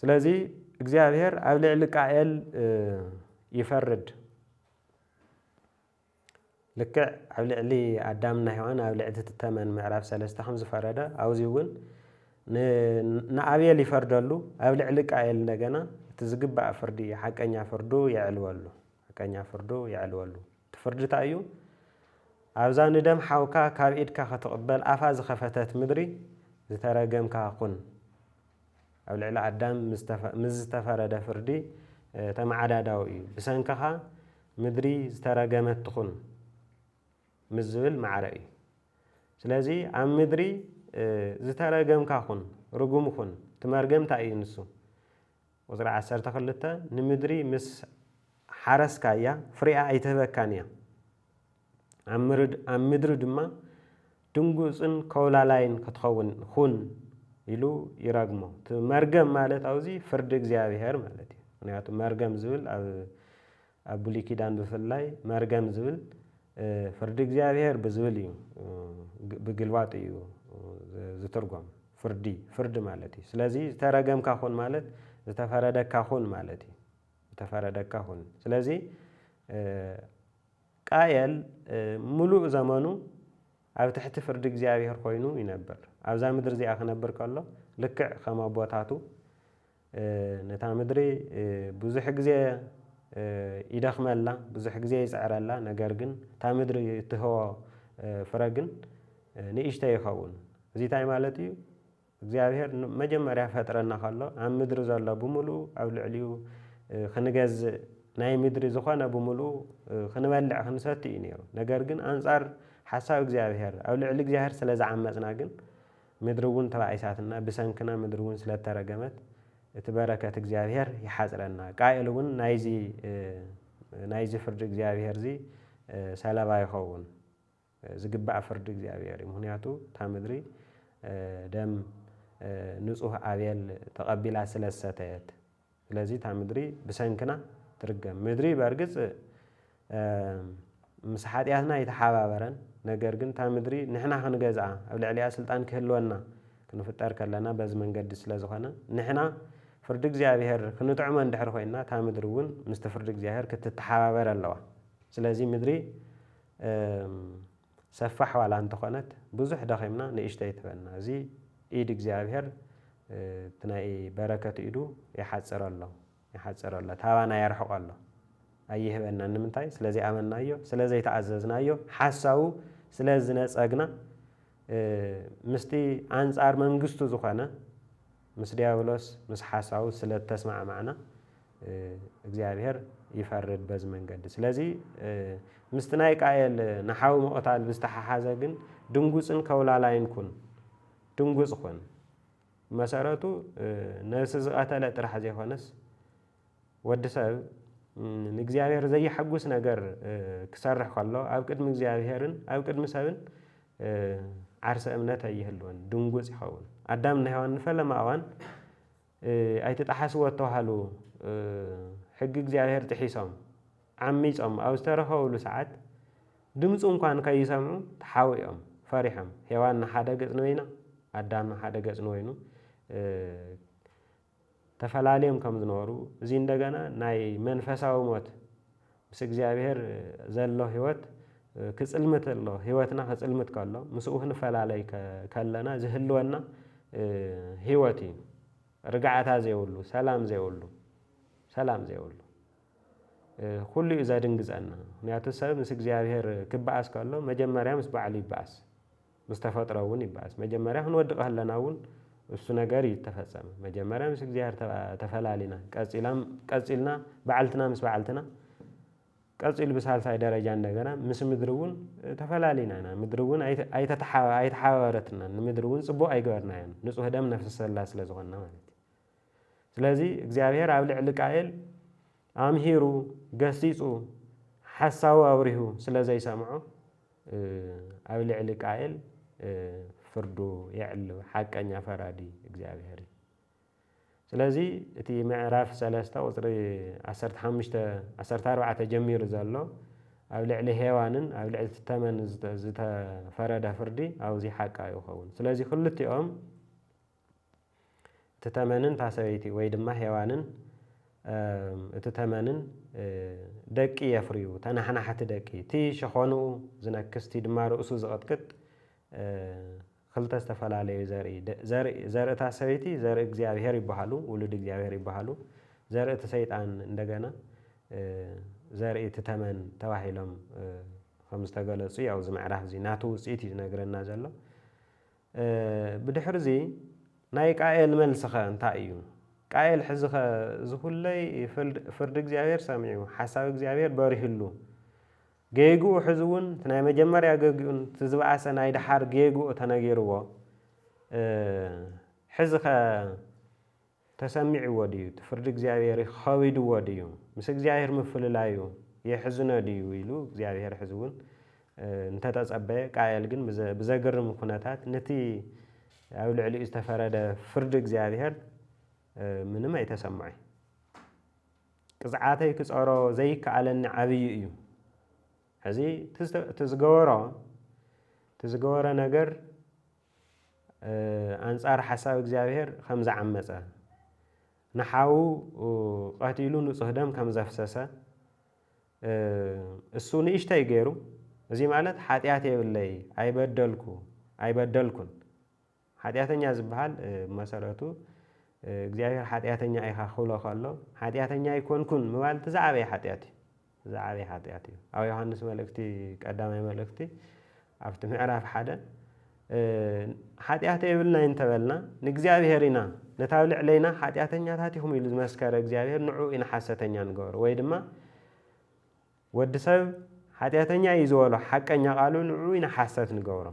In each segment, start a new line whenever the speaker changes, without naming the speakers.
ስለዚህ እግዚአብሔር ኣብ ልዕሊ ቃየል ይፈርድ ልክዕ ኣብ ልዕሊ ኣዳምና ሔዋን ኣብ ልዕሊ ተመን ምዕራፍ 3 ከም ዝፈረደ ኣብዚ እውን ንኣቤል ይፈርደሉ ኣብ ልዕሊ ቃየል እንደገና እቲ ዝግባእ ፍርዲ ሓቀኛ ፍርዱ የዕልወሉ እቲ ፍርዲ እንታይ እዩ ኣብዛ ንደም ሓውካ ካብ ኢድካ ክትቕበል ኣፋ ዝኸፈተት ምድሪ ዝተረገምካ ኩን ኣብ ልዕሊ ኣዳም ምስ ዝተፈረደ ፍርዲ ተመዓዳዳዊ እዩ ብሰንከኻ ምድሪ ዝተረገመት ትኹን ምስ ዝብል ማዕረ እዩ ስለዚ ኣብ ምድሪ ዝተረገምካ ኩን ርጉም ኩን ትመርገም እንታይ እዩ ንሱ ቁፅሪ 12 ንምድሪ ምስ ሓረስካያ ፍሪኣ ኣይትህበካን እያ ኣብ ምድሪ ድማ ድንጉፅን ከውላላይን ክትኸውን ኩን ኢሉ ይረግሞ እቲ መርገም ማለት ኣብዚ ፍርዲ እግዚኣብሔር ማለት እዩ ምክንያቱ መርገም ዝብል ኣብ ብሉይ ኪዳን ብፍላይ መርገም ዝብል ፍርዲ እግዚኣብሔር ብዝብል እዩ ብግልባጥ እዩ ዝትርጎም ፍርዲ ማለት እዩ ስለዚ ዝተረገምካ ኩን ማለት ዝተፈረደካ ኩን ማለት እዩ ዝተፈረደካ ኩን ስለዚ ቃየል ሙሉእ ዘመኑ ኣብ ትሕቲ ፍርዲ እግዚኣብሔር ኮይኑ ይነብር ኣብዛ ምድሪ እዚኣ ክነብር ከሎ ልክዕ ከም ኣቦታቱ ነታ ምድሪ ብዙሕ ግዜ ይደኽመላ ብዙሕ ግዜ ይፅዕረላ ነገር ግን እታ ምድሪ እትህቦ ፍረ ግን ንእሽተይ ይኸውን እዚ እንታይ ማለት እዩ እግዚኣብሔር መጀመርያ ፈጥረና ከሎ ኣብ ምድሪ ዘሎ ብምሉእ ኣብ ልዕሊኡ ክንገዝእ ናይ ምድሪ ዝኾነ ብምሉእ ክንበልዕ ክንሰቲ እዩ ነይሩ ነገር ግን ኣንጻር ሓሳብ እግዚኣብሔር ኣብ ልዕሊ እግዚኣብሔር ስለ ዝዓመፅና ግን ምድሪ እውን ተባኢሳትና ብሰንክና ምድሪ እውን ስለተረገመት እቲ በረከት እግዚአብሔር ይሓጽረና ቃየል እውን ናይዚ ፍርዲ እግዚአብሔር እዚ ሰለባ ይኸውን ዝግባእ ፍርዲ እግዚአብሔር ምክንያቱ ታ ምድሪ ደም ንጹህ አቤል ተቀቢላ ስለሰተየት ስለዚ ታ ምድሪ ብሰንክና ትርገም ምድሪ በርግጽ ምስ ሓጢያትና ይተሓባበረን ነገር ግን ታ ምድሪ ንሕና ክንገዝኣ ኣብ ልዕሊያ ስልጣን ክህልወና ክንፍጠር ከለና በዚ መንገዲ ስለ ዝኾነ ንሕና ፍርዲ እግዚአብሔር ክንጥዕሞ እንድሕር ኮይና ታ ምድሪ እውን ምስቲ ፍርዲ እግዚአብሔር ክትተሓባበር ኣለዋ ስለዚ ምድሪ ሰፋሕ ዋላ እንተኾነት ብዙሕ ደኺምና ንእሽተይ ትበና እዚ ኢድ እግዚአብሔር ትናይ በረከት ኢዱ ይሓጽር ኣሎ ታባና ያርሕቆ ኣሎ ኣይህበና ንምንታይ ስለዚ ኣመናዮ ስለዚ ተኣዘዝናዮ ሓሳቡ ስለዚ ነጸግና ምስቲ አንጻር መንግስቱ ዝኾነ ምስ ዲያብሎስ ምስ ሓሳቡ ስለ ተስማዕማዕና እግዚአብሔር ይፈርድ በዚ መንገዲ ስለዚ ምስቲ ናይ ቃየል ንሓዊ መቕታል ብዝተሓሓዘ ግን ድንጉፅን ከውላላይን ኩን ድንጉፅ ኩን መሰረቱ ነፍሲ ዝቐተለ ጥራሕ ዘይኮነስ ወዲ ሰብ ንእግዚአብሔር ዘይሐጉስ ነገር ክሰርሕ ከሎ ኣብ ቅድሚ እግዚአብሔርን ኣብ ቅድሚ ሰብን ዓርሰ እምነት ኣይህልወን ድንጉፅ ይኸውን ኣዳምና ሔዋን ንፈለማ እዋን ኣይተጣሓስዎ ተባሃሉ ሕጊ እግዚአብሔር ጥሒሶም ዓሚፆም ኣብ ዝተረኸብሉ ሰዓት ድምፁ እንኳን ከይሰምዑ ተሓዊኦም ፈሪሖም ሔዋን ንሓደ ገጽ ንበይና ኣዳም ንሓደ ገጽ ንበይኑ ተፈላለዮም ከም ዝነበሩ እዚ እንደገና ናይ መንፈሳዊ ሞት ምስ እግዚአብሔር ዘሎ ህይወት ክጽልምት ኣሎ ህይወትና ክጽልምት ከሎ ምስኡ ክንፈላለይ ከለና ዝህልወና ህይወት እዩ ርግዓታ ዘይብሉ ሰላም ዘይብሉ ኩሉ እዩ ዘድንግጸና ምክንያቱ ሰብ ምስ እግዚአብሔር ክበኣስ ከሎ መጀመርያ ምስ በዓሉ ይበኣስ ምስ ተፈጥሮ እውን ይበኣስ መጀመርያ ክንወድቕ ከለና እውን እሱ ነገር ይተፈጸመ መጀመርያ ምስ እግዚአብሔር ተፈላሊና ቀጺልና በዓልትና ምስ በዓልትና ቀጺል ብሳልሳይ ደረጃ እንደገና ምስ ምድሪ እውን ተፈላሊና ኢና ምድሪ እውን ኣይተሓባበረትና ንምድሪ እውን ጽቡቕ ኣይገበርናዮ ንጹህ ደም ነፍሰላ ስለ ዝኾንና ማለት እዩ ስለዚ እግዚአብሔር ኣብ ልዕሊ ቃየል ኣምሂሩ ገሲጹ ሓሳቡ ኣብሪሁ ስለ ዘይሰምዖ ኣብ ልዕሊ ቃየል ፍርዱ የዕልብ ሓቀኛ ፈራዲ እግዚአብሔር ስለዚ እቲ ምዕራፍ 3 ቁጽሪ 15-14 ጀሚሩ ዘሎ ኣብ ልዕሊ ሔዋንን ኣብ ልዕሊ ተመን ዝተፈረደ ፍርዲ ኣብዚ ሓቃ ይኸውን ስለዚ ክልቲኦም تتمنن تاسويتي ويدما حيوانن تتمنن دقي يفريو تنحنا حتى دقي تي شخونو زنكستي دما رؤسو زقطقط خلطه استفلالي زرء تاسويتي زرء እግዚአብሔር ይባሃሉ ወልድ እግዚአብሔር ይባሃሉ زرء ተሰይጣን እንደገና زرء تتمن ተዋሂሎም ከምስተገለጹ ያው ዝምዕራፍ ዚ ናቱ ውጽኢት ይነግረና ዘሎ بدحر زي ناي قائل ملسخه انتا እዩ قائل حزخه زكلي فرد እግዚአብሔር ሰሚዑ حساب እግዚአብሔር በሪህሉ ገይጉ ሕዝውን ናይ መጀመሪያ ገግኡን ትዝባዓሰ ናይ ድሓር ገይጉ ተነገርዎ ሕዝኸ ተሰሚዕዎ ድዩ ፍርድ እግዚአብሔር ኸዊድዎ ድዩ ምስ እግዚአብሔር ምፍልላዩ የሕዝነ ድዩ ኢሉ እግዚአብሔር ሕዝውን እንተተጸበየ ቃየል ግን ብዘገርም ኩነታት ነቲ ኣብ ልዕሊኡ ዝተፈረደ ፍርድ እግዚአብሔር ምንም አይተሰማይ ቅዝዓተይ ክጾሮ ዘይከኣለኒ ዓብይ እዩ ሕዚ ትዝገወረ ነገር አንጻር ሐሳብ እግዚአብሔር ከምዛ ዓመፀ نحاو قاتلو نصح دم كم زفسسه እሱ ንእሽተይ ገይሩ እዚ ማለት ኃጢአት የብለይ አይበደልኩን ኃጢአተኛ ዝብሃል መሰረቱ እግዚአብሔር ኃጢአተኛ አይኻ ኸሎ ኸሎ ኃጢአተኛ አይኮንኩን ምባል ተዛዓበይ ኃጢአት አው ዮሐንስ መልእክቲ ቀዳማይ መልእክቲ አፍት ምዕራፍ ሓደ ኃጢአት የብልና እንተበልና ንእግዚአብሔርና ነታብልዕ ለይና ኃጢአተኛታቲሁም ኢሉ ዝመስከረ እግዚአብሔር ንዑ ኢና ሐሰተኛ ንገር ወይ ድማ ወድሰብ ኃጢአተኛ ይዘወሎ ሐቀኛ ቃሉ ንዑ ኢና ሐሰት ንገብሮ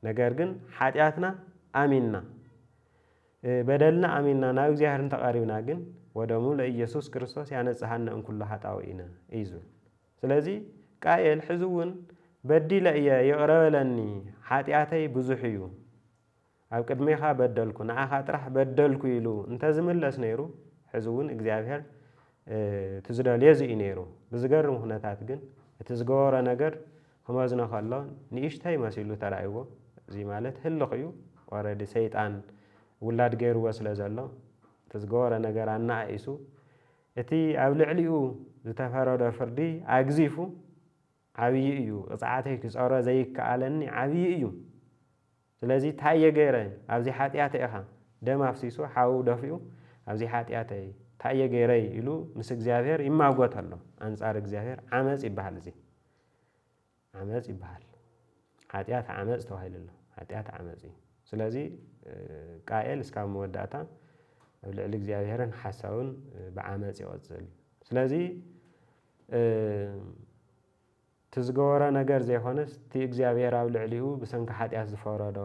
ነገር ግን ኃጢአትና አሚንና በደልና አሚንና ናብ እግዚአብሔር ተቃሪብና ግን ወደሙ ለኢየሱስ ክርስቶስ ያነጽሐና እንኩሉ ኃጣውኢና ይዙ ስለዚህ ቃየል ሕዝውን በዲለ የቀረበለኒ ኃጢአተይ ብዙሕ እዩ ኣብ ቅድሜኻ በደልኩ ንኣኻ ጥራሕ በደልኩ ኢሉ እንተ ዝምለስ ነይሩ ሕዝውን እግዚአብሔር ትዝደልየ እዚ ነይሩ ብዝገርም ኩነታት ግን እቲ ዝገበረ ነገር ከመዝነ ከሎ ንእሽተይ መሲሉ ተራእይዎ እዚ ማለት ህልኽ እዩ ኦረዲ ሰይጣን ውላድ ገይርዎ ስለ ዘሎ እቲ ዝገበረ ነገር ኣናእይሱ እቲ ኣብ ልዕሊኡ ዝተፈረደ ፍርዲ ኣግዚፉ ዓብይ እዩ ቅፅዓተይ ክፀሮ ዘይከኣለኒ ዓብይ እዩ ስለዚ ታየ ገይረ ኣብዚ ኃጢአተይ ኢኻ ደም ኣፍሲሱ ሓው ደፊኡ ኣብዚ ኃጢአተይ ታየ ገይረ ኢሉ ምስ እግዚአብሔር ይማጎት ኣሎ አንጻር እግዚአብሔር ዓመጽ ይባሃል እዚ ዓመጽ ይባሃል ኃጢአት ዓመጽ ተዋሂልሎ ኃጢአት ዓመጽ ስለዚ ቃየል እስካብ መወዳእታ ኣብ ልዕሊ እግዚአብሔርን ሓሳውን ብዓመጽ ይወጽል ስለዚ ትዝገወረ ነገር ዘይኾነስ እቲ እግዚአብሔር ኣብ ልዕሊኡ ብሰንኪ ኃጢአት ዝፈረዶ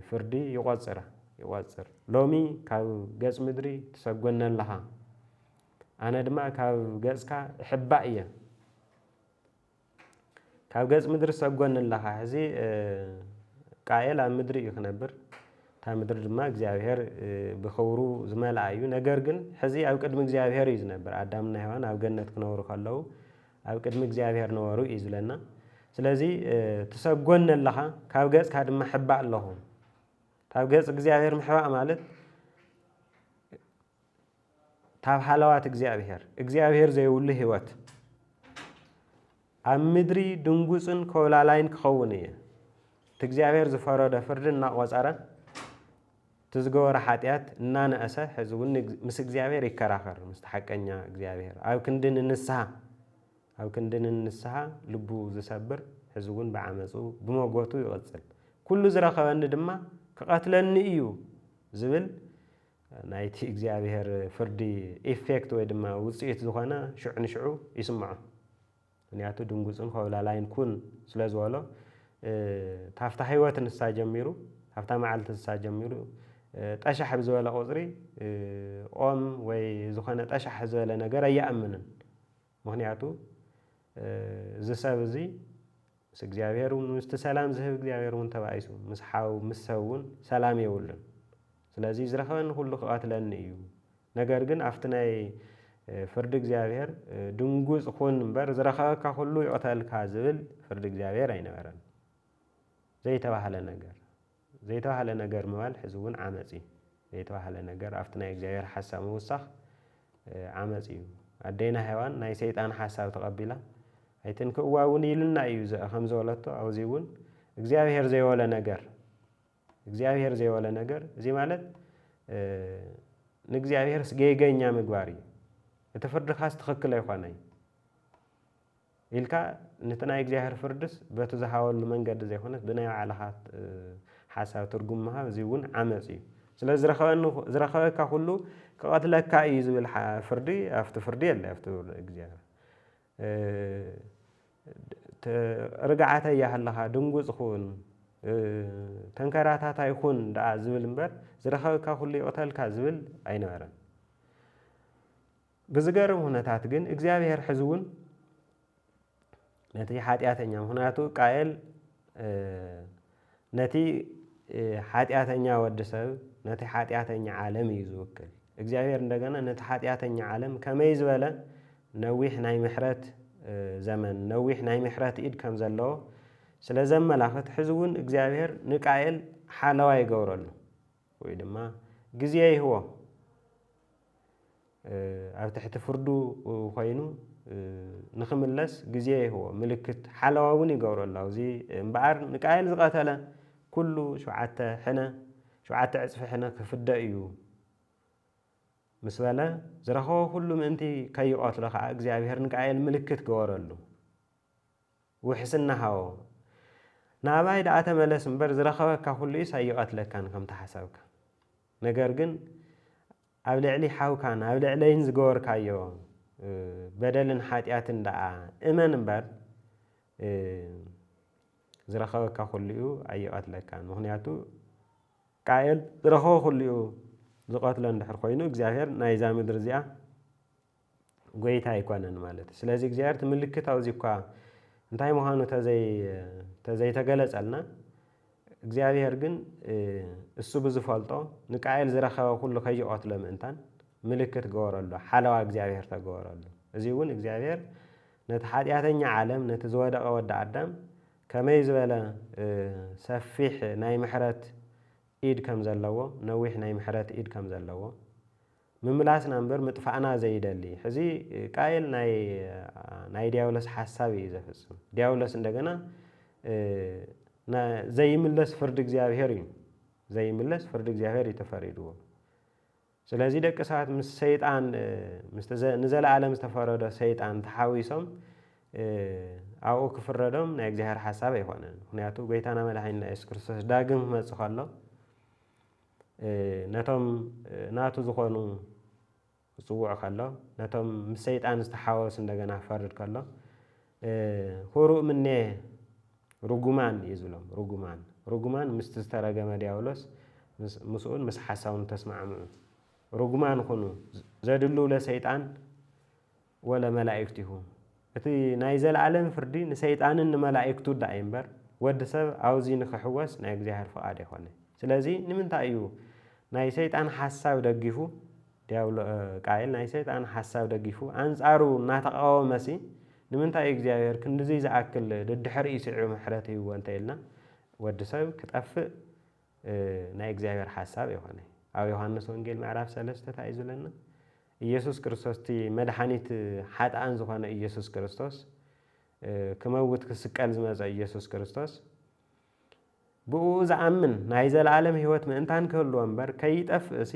ፍርዲ ይቆጽር ሎሚ ካብ ገጽ ምድሪ ትሰጎነለኻ ኣነ ድማ ካብ ገጽካ ሕባእ እየ ካብ ገጽ ምድሪ ትሰጎነለኻ ሕዚ ቃየል ኣብ ምድሪ እዩ ክነብር እታ ምድሪ ድማ እግዚአብሔር ብኽብሩ ዝመልኣ እዩ ነገር ግን ሕዚ ኣብ ቅድሚ እግዚአብሔር እዩ ዝነብር ኣዳምና ሔዋን ኣብ ገነት ክነብሩ ከለዉ ኣብ ቅድሚ እግዚአብሔር ነበሩ እዩ ዝብለና ስለዚ ትሰጎነለኻ ካብ ገጽካ ድማ ሕባእ ኣለኹ ካብ ገጽ እግዚአብሔር ምሕባእ ማለት ታብ ሓለዋት እግዚአብሔር ዘይብሉ ህይወት ኣብ ምድሪ ድንጉፅን ኮብላላይን ክኸውን እየ እቲ እግዚአብሔር ዝፈረደ ፍርዲ እናቆፀረ ትዝገበረ ኃጢአት እናነእሰ ሕዚ እውን ምስ እግዚአብሔር ይከራኸር ምስ ሓቀኛ እግዚአብሔር ኣብ ክንድን ንስሓ ልቡ ዝሰብር ሕዚ እውን ብዓመፁ ብመጎቱ ይቕጽል ኩሉ ዝረኸበኒ ድማ ክቐትለኒ እዩ ዝብል ናይቲ እግዚአብሔር ፍርዲ ኢፌክት ወይ ድማ ውጽኢት ዝኾነ ሽዑ ንሽዑ ይስምዖ ምክንያቱ ድንጉፅን ኮብላላይን ኩን ስለ ዝበሎ ታፍታ ህይወት ንሳ ጀሚሩ ታፍታ መዓልቲ ንሳ ጀሚሩ ጠሻሕ ብዝበለ ቁፅሪ ኦም ወይ ዝኾነ ጠሻሕ ዝበለ ነገር ኣየኣምንን ምክንያቱ እዚ ሰብ እዚ ምስ እግዚአብሔር ምስ ሰላም ዝህብ እግዚአብሔር እውን ተባይሱ ምስ ሓው ምስ ሰብ እውን ሰላም የብሉን ስለዚ ዝረኸበኒ ኩሉ ክቐትለኒ እዩ ነገር ግን ኣብቲ ናይ ፍርዲ እግዚአብሔር ድንጉፅ ኩን እምበር ዝረኸበካ ኩሉ ይቕተልካ ዝብል ፍርዲ እግዚአብሔር ኣይነበረን ዘይተባህለ ነገር ምባል ሕዚ እውን ዓመፅ ዘይተባሃለ ነገር ኣብቲ ናይ እግዚኣብሔር ሓሳብ ምውሳኽ ዓመፅ እዩ ኣዴና ሔዋን ናይ ሰይጣን ሓሳብ ተቐቢላ ኣይትንክእዋውን ኢልና እዩ ከም ዝበለቶ ኣብዚ እውን እግዚአብሔር ዘይወለ ነገር እዚ ማለት ንእግዚአብሔር ስገይገኛ ምግባር እዩ እቲ ፍርድኻስ ትኽክል ኣይኮነይ ኢልካ ነቲ ናይ እግዚአብሔር ፍርድስ በቲ ዝሃወሉ መንገዲ ዘይኮነስ ብናይ ባዕልኻ ሓሳብ ትርጉም ምሃብ እዚ እውን ዓመፅ እዩ ስለዚ ዝረኸበካ ኩሉ ክቐትለካ እዩ ዝብል ፍርዲ ኣብቲ ፍርዲ የለ ኣብቲ እግዚአብሔር ርግዓተይ ኣለኻ ድንጉፅ ኩን ተንከራታታይ ኩን ደኣ ዝብል እምበር ዝረኸበካ ኩሉ ይቕተልካ ዝብል ኣይነበረን ብዝገርም ሁነታት ግን እግዚአብሔር ሕዚ እውን ነቲ ሓጢአተኛ ምክንያቱ ቃየል ነቲ ሓጢአተኛ ወዲ ሰብ ነቲ ሓጢአተኛ ዓለም እዩ ዝውክል እግዚአብሔር እንደገና ነቲ ሓጢአተኛ ዓለም ከመይ ዝበለ ነዊሕ ናይ ምሕረት ዘመን ነዊሕ ናይ ምሕረት ኢድ ከም ዘለዎ ስለ ዘመላኽት ሕዚ እውን እግዚአብሔር ንቃየል ሓለዋ ይገብረሉ ወይ ድማ ግዜ ይህቦ ኣብ ትሕቲ ፍርዱ ኮይኑ ንኽምለስ ግዜ ይህቦ ምልክት ሓለዋ እውን ይገብረሉ ኣብዚ እምበኣር ንቃየል ዝቐተለ ኩሉ 7 ዕፅፊ ሕነ ክፍደእ እዩ ምስ በለ ዝረኸቦ ኩሉ ምእንቲ ከይቐትሎ ከዓ እግዚአብሔር ንቃየል ምልክት ገበረሉ ውሕስና ሃቦ ናባይ ደኣ ተመለስ እምበር ዝረኸበካ ኩሉ ኢስ ኣይቐትለካን ከም ተሓሰብካ ነገር ግን ኣብ ልዕሊ ሓውካን ኣብ ልዕለይን ዝገበርካዮ በደልን ሓጢአትን ደኣ እመን እምበር ዝረኸበካ ኩሉ እዩ ኣይቐትለካን ምክንያቱ ቃየል ዝረኸቦ ኩሉ እዩ ዝቐትሎ እንድሕር ኮይኑ እግዚአብሔር ናይዛ ምድሪ እዚኣ ጎይታ ኣይኮነን ማለት እዩ ስለዚ እግዚአብሔር ትምልክት ኣብዚ እኳ እንታይ ምዃኑ ተዘይተገለጸልና እግዚአብሔር ግን እሱ ብዝፈልጦ ንቃየል ዝረኸበ ኩሉ ከይቐትሎ ምእንታን ምልክት ገበረሉ ሓለዋ እግዚአብሔር ተገበረሉ እዚ እውን እግዚአብሔር ነቲ ሓጢአተኛ ዓለም ነቲ ዝወደቐ ወዲ ኣዳም ከመይ ዝበለ ሰፊሕ ናይ ምሕረት ኢድ ከም ዘለዎ ነዊሕ ናይ ምሕረት ኢድ ከም ዘለዎ ምምላስና እምበር ምጥፋእና ዘይደሊ ሕዚ ቃየል ናይ ዲያብሎስ ሓሳብ እዩ ዘፍጽም ዲያብሎስ እንደገና ዘይምለስ ፍርዲ እግዚአብሔር እዩ ዘይምለስ ፍርዲ እግዚአብሔር እዩ ተፈሪድዎ ስለዚ ደቂ ሰባት ምስ ሰይጣን ንዘለዓለም ዝተፈረዶ ሰይጣን ተሓዊሶም ኣብኡ ክፍረዶም ናይ እግዚአብሔር ሓሳብ ኣይኮነን ምክንያቱ ጎይታና መድሓኒትና ኢየሱስ ክርስቶስ ዳግም ክመፅእ ከሎ ነቶም ናቱ ዝኾኑ ክፅውዕ ከሎ ነቶም ምስ ሰይጣን ዝተሓወሱ እንደገና ክፈርድ ከሎ ሁሩእ ምኔ ርጉማን እዩ ዝብሎም ርጉማን ምስቲ ዝተረገመ ዲያብሎስ ምስኡን ምስ ሓሳቡን ተስማዕምዑ ርጉማን ኩኑ ዘድልው ለሰይጣን ወለ መላእክቲሁ እቲ ናይ ዘለዓለም ፍርዲ ንሰይጣንን ንመላእክቱ ዳእ እምበር ወዲ ሰብ ኣብዚ ንክሕወስ ናይ እግዚአብሔር ፍቃድ ኣይኮነ ስለዚ ንምንታይ እዩ ናይ ሰይጣን ሓሳብ ደጊፉ ቃየል ናይ ሰይጣን ሓሳብ ደጊፉ ኣንጻሩ እናተቃወመሲ ንምንታይ እግዚአብሔር ክንድዚ ዝኣክል ድድሕሪ ይስዕብ ምሕረት ይህዎ እንተኢልና ወዲ ሰብ ክጠፍእ ናይ እግዚአብሔር ሓሳብ ኣይኮነ ኣብ ዮሃንስ ወንጌል ምዕራፍ 3 እንታይ እዩ ዝብለና ኢየሱስ ክርስቶስ እቲ መድሓኒት ሓጥኣን ዝኾነ ኢየሱስ ክርስቶስ ክመውት ክስቀል ዝመፀ ኢየሱስ ክርስቶስ ብኡ ዝኣምን ናይ ዘለዓለም ህይወት ምእንታን ክህልዎ እምበር ከይጠፍእሲ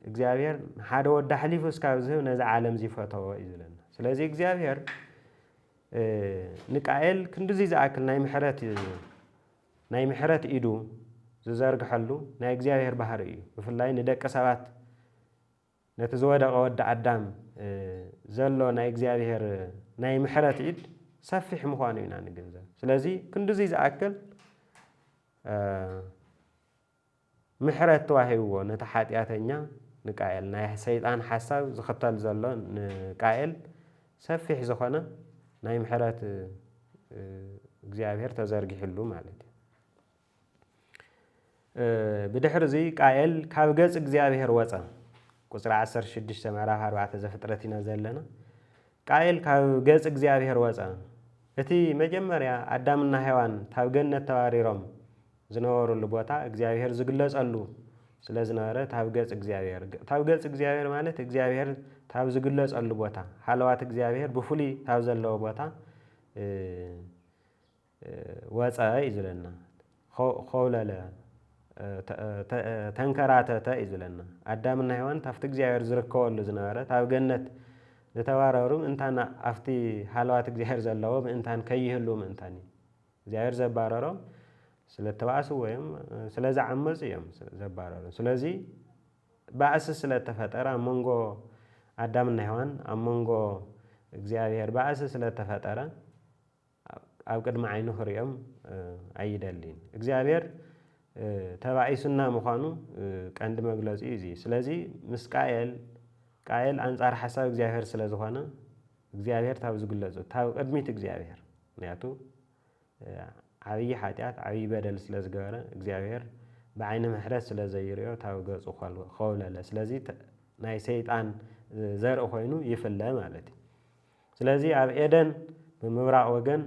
እግዚአብሔር ሓደ ወዲ ሓሊፉ እስካብ ዝህብ ነዚ ዓለም ዝፈተዎ እዩ ዝብለና ስለዚ እግዚአብሔር ንቃየል ክንድዚ ዝኣክል ናይ ምሕረት ኢዱ ዝዘርግሐሉ ናይ እግዚአብሔር ባህሪ እዩ ብፍላይ ንደቂ ሰባት ነቲ ዝወደቐ ወዲ ኣዳም ዘሎ ናይ እግዚአብሔር ናይ ምሕረት ኢድ ሰፊሕ ምዃኑ ኢና ንግንዘብ ስለዚ ክንድዚ ዝኣክል ምሕረት ተዋሂብዎ ነቲ ሓጢአተኛ ንቃየል ናይ ሰይጣን ሓሳብ ዝኽተል ዘሎ ንቃየል ሰፊሕ ዝኾነ ናይ ምሕረት እግዚአብሔር ተዘርጊሕሉ ማለት እዩ ብድሕሪ እዚ ቃየል ካብ ገጽ እግዚአብሔር ወፀ ቁፅሪ 16 ምዕራፍ 4 ዘፍጥረት ኢና ዘለና ቃየል ካብ ገጽ እግዚአብሔር ወፀ እቲ መጀመርያ ኣዳምና ሔዋን ካብ ገነት ተባሪሮም ዝነበሩሉ ቦታ እግዚአብሔር ዝግለጸሉ ስለዝነበረ ታብ ገጽ እግዚአብሔር ማለት እግዚአብሔር ታብ ዝግለጸሉ ቦታ ሓለዋት እግዚአብሔር ብፍሉይ ታብ ዘለዎ ቦታ ወፀ እዩ ዝብለና ኸውለለ ተንከራተተ እዩ ዝብለና ኣዳምና ሔዋን ታብቲ እግዚአብሔር ዝርከበሉ ዝነበረ ታብ ገነት ዝተባረሩ ምእንታን ኣብቲ ሓለዋት እግዚአብሔር ዘለዎ ምእንታን ከይህሉ ምእንታን እዩ እግዚአብሔር ዘባረሮም ስለተባእሱ ወይም ስለዝዓመፁ እዮም ዘባረሩ ስለዚ ባእሲ ስለተፈጠረ ኣብ መንጎ ኣዳምና ሔዋን ኣብ መንጎ እግዚአብሔር ባእሲ ስለተፈጠረ ኣብ ቅድሚ ዓይኑ ክሪኦም ኣይደልን እግዚአብሔር ተባኢሱና ምዃኑ ቀንዲ መግለፂ እዩ ስለዚ ምስ ቃየል አንጻር ሓሳብ እግዚአብሔር ስለ ዝኾነ እግዚአብሔር ታብ ዝግለጹ ታብ ቅድሚት እግዚአብሔር ምክንያቱ ዓብዪ ሓጢአት ዓብዪ በደል ስለ ዝገበረ እግዚአብሔር ብዓይኒ ምሕረት ስለ ዘይርዮ ታብ ገጹ ኸውለለ ስለዚ ናይ ሰይጣን ዘርኢ ኮይኑ ይፍለ ማለት እዩ ስለዚ ኣብ ኤደን ብምብራቕ ወገን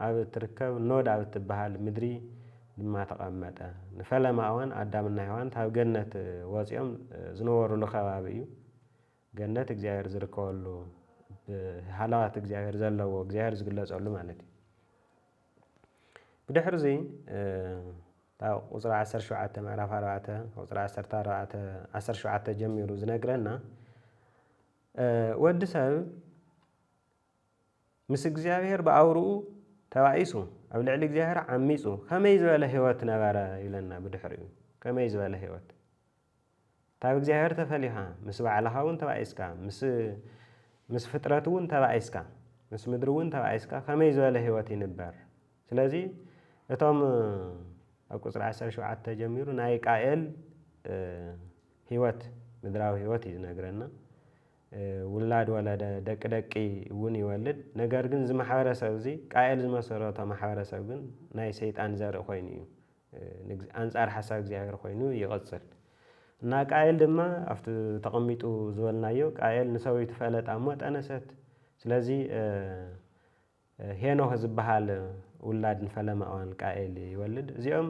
ኣብ ትርከብ ኖድ ኣብ ትበሃል ምድሪ ድማ ተቐመጠ ንፈለማ እዋን ኣዳምና ሔዋን ታብ ገነት ወፂኦም ዝነበሩሉ ከባቢ እዩ ገነት እግዚአብሔር ዝርከበሉ ብሓለዋት እግዚአብሔር ዘለዎ እግዚአብሔር ዝግለጸሉ ማለት እዩ ብድሕሪ እዚ ታብ ቁፅሪ 17 ምዕራፍ 4 ቁፅሪ 17 ጀሚሩ ዝነግረና ወዲ ሰብ ምስ እግዚአብሔር ብኣውርኡ ተባኢሱ ኣብ ልዕሊ እግዚአብሔር ዓሚፁ ከመይ ዝበለ ህይወት ነበረ ይብለና ብድሕሪኡ ከመይ ዝበለ ህይወት ታብ እግዚአብሔር ተፈሊኻ ምስ ባዕልኻ እውን ተባኢስካ ምስ ፍጥረት እውን ተባኢስካ ምስ ምድሪ እውን ተባኢስካ ከመይ ዝበለ ህይወት ይንበር ስለዚ እቶም ኣብ ቁፅሪ 17 ጀሚሩ ናይ ቃየል ህይወት ምድራዊ ህይወት እዩ ዝነግረና ውላድ ወለደ ደቂ እውን ይወልድ ነገር ግን እዚ ማሕበረሰብ እዚ ቃየል ዝመሰረቶ ማሕበረሰብ ግን ናይ ሰይጣን ዘርኢ ኮይኑ እዩ አንጻር ሓሳብ እግዚአብሔር ኮይኑ ይቕፅል እና ቃየል ድማ ኣብቲ ተቐሚጡ ዝበልናዮ ቃየል ንሰበይቱ ፈለጣ እሞ ጠነሰት ስለዚ ሄኖክ ዝበሃል ውላድ ንፈለማ እዋን ቃየል ይወልድ እዚኦም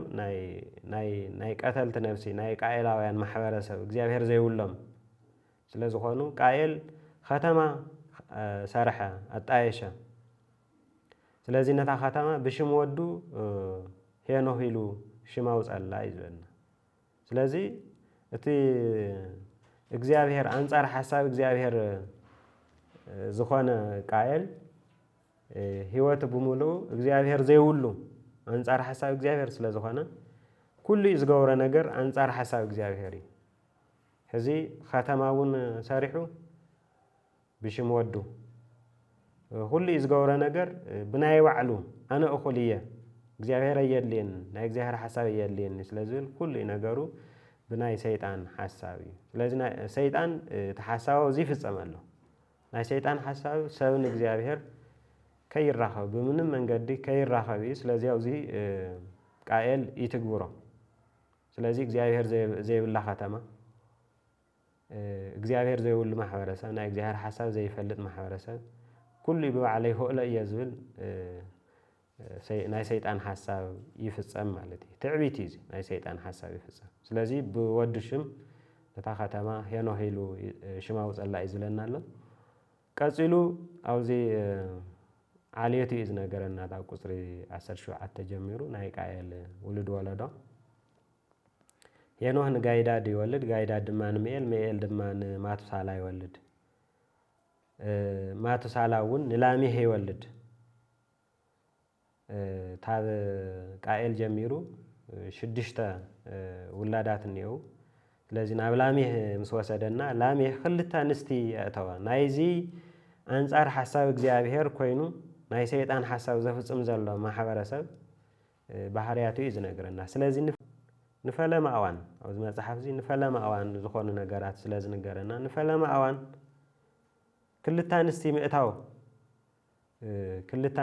ናይ ቀተልቲ ነፍሲ ናይ ቃየላውያን ማሕበረሰብ እግዚአብሔር ዘይብሎም ስለ ዝኾኑ ቃየል ከተማ ሰርሐ ኣጣየሸ ስለዚ ነታ ከተማ ብሽም ወዱ ሄኖክ ኢሉ ሽም ኣውፀላ እዩ ዝብለና ስለዚ እቲ እግዚአብሔር አንጻር ሓሳብ እግዚአብሔር ዝኾነ ቃየል ህይወት ብምሉኡ እግዚአብሔር ዘይብሉ አንጻር ሓሳብ እግዚአብሔር ስለ ዝኾነ ኩሉ ዝገብሮ ነገር አንጻር ሓሳብ እግዚአብሔር እዩ ሕዚ ከተማ እውን ሰሪሑ ብሽም ወዱ ኩሉ ዝገብሮ ነገር ብናይ ባዕሉ ኣነ እኹል እየ እግዚአብሔር ኣየድልየኒ ናይ እግዚአብሔር ሓሳብ እየድልየኒ ስለዝብል ኩሉ ነገሩ ብናይ ሰይጣን ሓሳብ እዩ ስለዚ ሰይጣን እቲ ሓሳቡ እዚ ይፍፀም ኣሎ ናይ ሰይጣን ሓሳብ ሰብን እግዚአብሔር ከይራኸብ ብምንም መንገዲ ከይራኸብ እዩ ስለዚ ኣብዚ ቃየል ይትግብሮ ስለዚ እግዚአብሔር ዘይብላ ከተማ እግዚአብሔር ዘይብሉ ማሕበረሰብ ናይ እግዚአብሔር ሓሳብ ዘይፈልጥ ማሕበረሰብ ኩሉ ብባዕለይ ክእሎ እየ ዝብል ናይ ሰይጣን ሓሳብ ይፍፀም ማለት እዩ ትዕቢት እዩ ናይ ሰይጣን ሓሳብ ይፍፀም ስለዚ ብወዲ ሽም ነታ ከተማ ሄኖክ ኢሉ ሽም ኣውፀላ እዩ ዝብለና ኣሎ ቀፂሉ ኣብዚ ዓልየቱ እዩ ዝነገረና ኣብ ቁፅሪ 17 ጀሚሩ ናይ ቃየል ውሉድ ወለዶ ሄኖክ ንጋይዳድ ይወልድ ጋይዳድ ድማ ንሜኤል ሜኤል ድማ ንማቱሳላ ይወልድ ማቱሳላ እውን ንላሜህ ይወልድ ታብ ቃየል ጀሚሩ 6 ውላዳት እኒአው ስለዚ ናብ ላሜህ ምስ ወሰደና ላሜህ ክልተ ኣንስቲ ኣእተወ ናይዚ አንጻር ሓሳብ እግዚአብሔር ኮይኑ ናይ ሰይጣን ሓሳብ ዘፍፅም ዘሎ ማሕበረሰብ ባህርያቱ እዩ ዝነግረና ስለዚ ንፈለማ እዋን ኣብዚ መፅሓፍ እዚ ንፈለማ እዋን ዝኾኑ ነገራት ስለ ዝንገረና ንፈለማ እዋን ክልተ